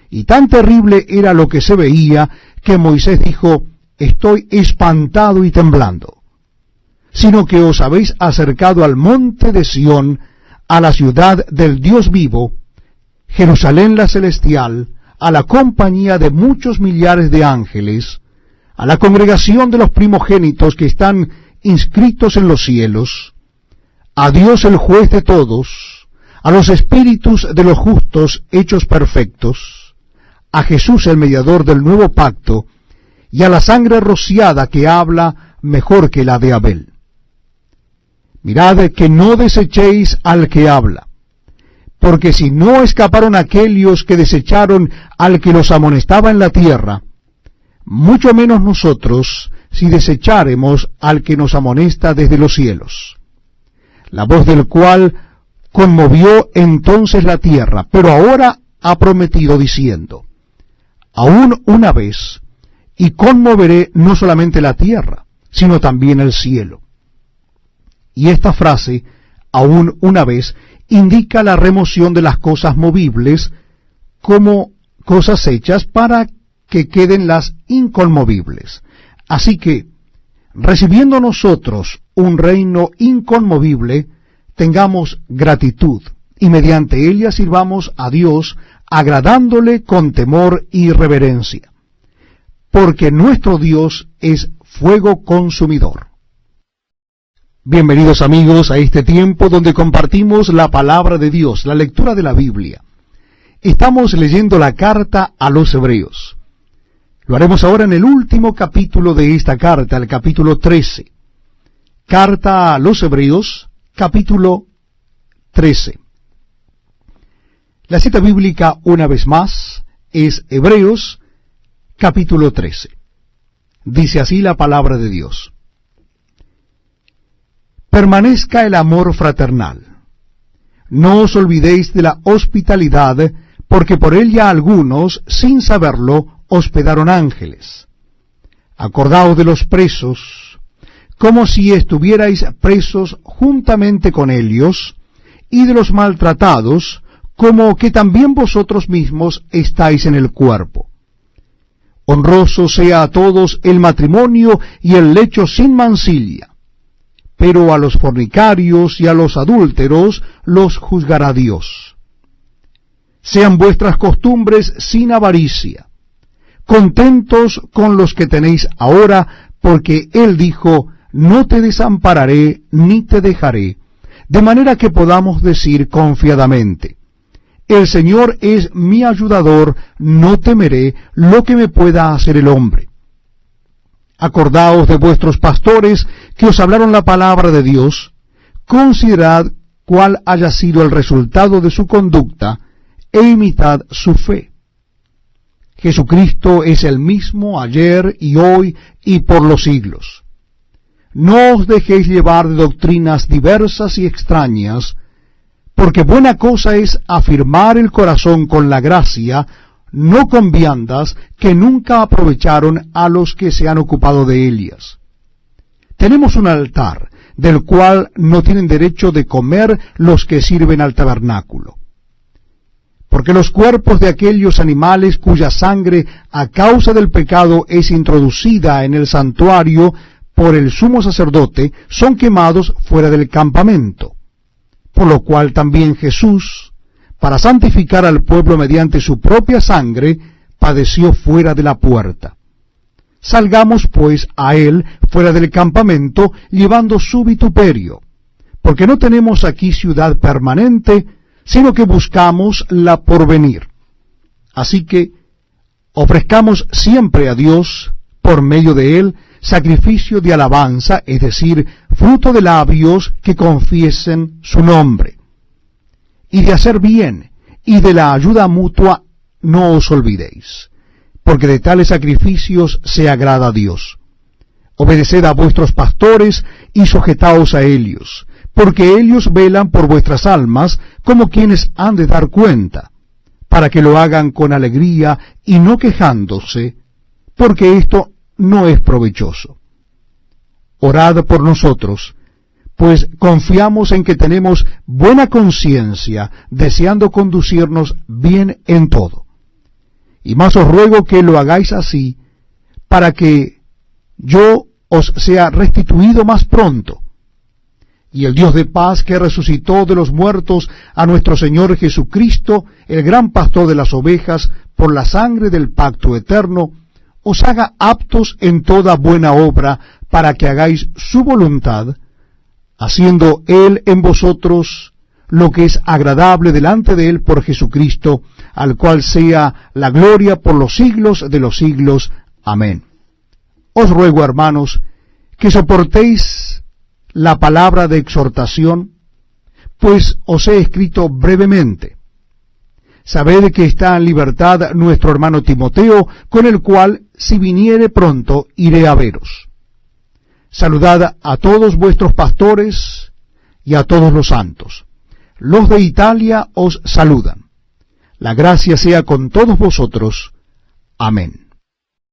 Y tan terrible era lo que se veía, que Moisés dijo: estoy espantado y temblando. Sino que os habéis acercado al monte de Sión, a la ciudad del Dios vivo, Jerusalén la celestial, a la compañía de muchos millares de ángeles, a la congregación de los primogénitos que están inscritos en los cielos, a Dios el juez de todos, a los espíritus de los justos hechos perfectos, a Jesús el mediador del nuevo pacto, y a la sangre rociada que habla mejor que la de Abel. Mirad que no desechéis al que habla, porque si no escaparon aquellos que desecharon al que los amonestaba en la tierra, mucho menos nosotros si desecháremos al que nos amonesta desde los cielos, la voz del cual conmovió entonces la tierra, pero ahora ha prometido diciendo: aún una vez, y conmoveré no solamente la tierra, sino también el cielo. Y esta frase, aún una vez, indica la remoción de las cosas movibles como cosas hechas para que queden las inconmovibles. Así que, recibiendo nosotros un reino inconmovible, tengamos gratitud, y mediante ella sirvamos a Dios, agradándole con temor y reverencia, porque nuestro Dios es fuego consumidor. Bienvenidos amigos a este tiempo donde compartimos la palabra de Dios, la lectura de la Biblia. Estamos leyendo la carta a los Hebreos. Lo haremos ahora en el último capítulo de esta carta, el capítulo 13. Carta a los Hebreos, capítulo 13. La cita bíblica, una vez más, es Hebreos, capítulo 13. Dice así la palabra de Dios: permanezca el amor fraternal. No os olvidéis de la hospitalidad, porque por ella algunos, sin saberlo, hospedaron ángeles. Acordaos de los presos, como si estuvierais presos juntamente con ellos, y de los maltratados, como que también vosotros mismos estáis en el cuerpo. Honroso sea a todos el matrimonio y el lecho sin mancilla, pero a los fornicarios y a los adúlteros los juzgará Dios. Sean vuestras costumbres sin avaricia, contentos con los que tenéis ahora, porque Él dijo: no te desampararé ni te dejaré, de manera que podamos decir confiadamente: el Señor es mi ayudador, no temeré lo que me pueda hacer el hombre. Acordaos de vuestros pastores que os hablaron la palabra de Dios, considerad cuál haya sido el resultado de su conducta, e imitad su fe. Jesucristo es el mismo ayer y hoy y por los siglos. No os dejéis llevar de doctrinas diversas y extrañas, porque buena cosa es afirmar el corazón con la gracia, no con viandas que nunca aprovecharon a los que se han ocupado de ellas. Tenemos un altar, del cual no tienen derecho de comer los que sirven al tabernáculo. Porque los cuerpos de aquellos animales cuya sangre a causa del pecado es introducida en el santuario por el sumo sacerdote, son quemados fuera del campamento. Por lo cual también Jesús, para santificar al pueblo mediante su propia sangre, padeció fuera de la puerta. Salgamos pues a él fuera del campamento, llevando su vituperio, porque no tenemos aquí ciudad permanente, sino que buscamos la porvenir. Así que ofrezcamos siempre a Dios, por medio de él, sacrificio de alabanza, es decir, fruto de labios que confiesen su nombre. Y de hacer bien, y de la ayuda mutua, no os olvidéis, porque de tales sacrificios se agrada a Dios. Obedeced a vuestros pastores y sujetaos a ellos, porque ellos velan por vuestras almas como quienes han de dar cuenta, para que lo hagan con alegría y no quejándose, porque esto no es provechoso. Orad por nosotros, pues confiamos en que tenemos buena conciencia, deseando conducirnos bien en todo. Y más os ruego que lo hagáis así, para que yo os sea restituido más pronto. Y el Dios de paz, que resucitó de los muertos a nuestro Señor Jesucristo, el gran pastor de las ovejas, por la sangre del pacto eterno, os haga aptos en toda buena obra, para que hagáis su voluntad, haciendo Él en vosotros lo que es agradable delante de Él por Jesucristo, al cual sea la gloria por los siglos de los siglos. Amén. Os ruego, hermanos, que soportéis la palabra de exhortación, pues os he escrito brevemente. Sabed que está en libertad nuestro hermano Timoteo, con el cual, si viniere pronto, iré a veros. Saludad a todos vuestros pastores y a todos los santos. Los de Italia os saludan. La gracia sea con todos vosotros. Amén.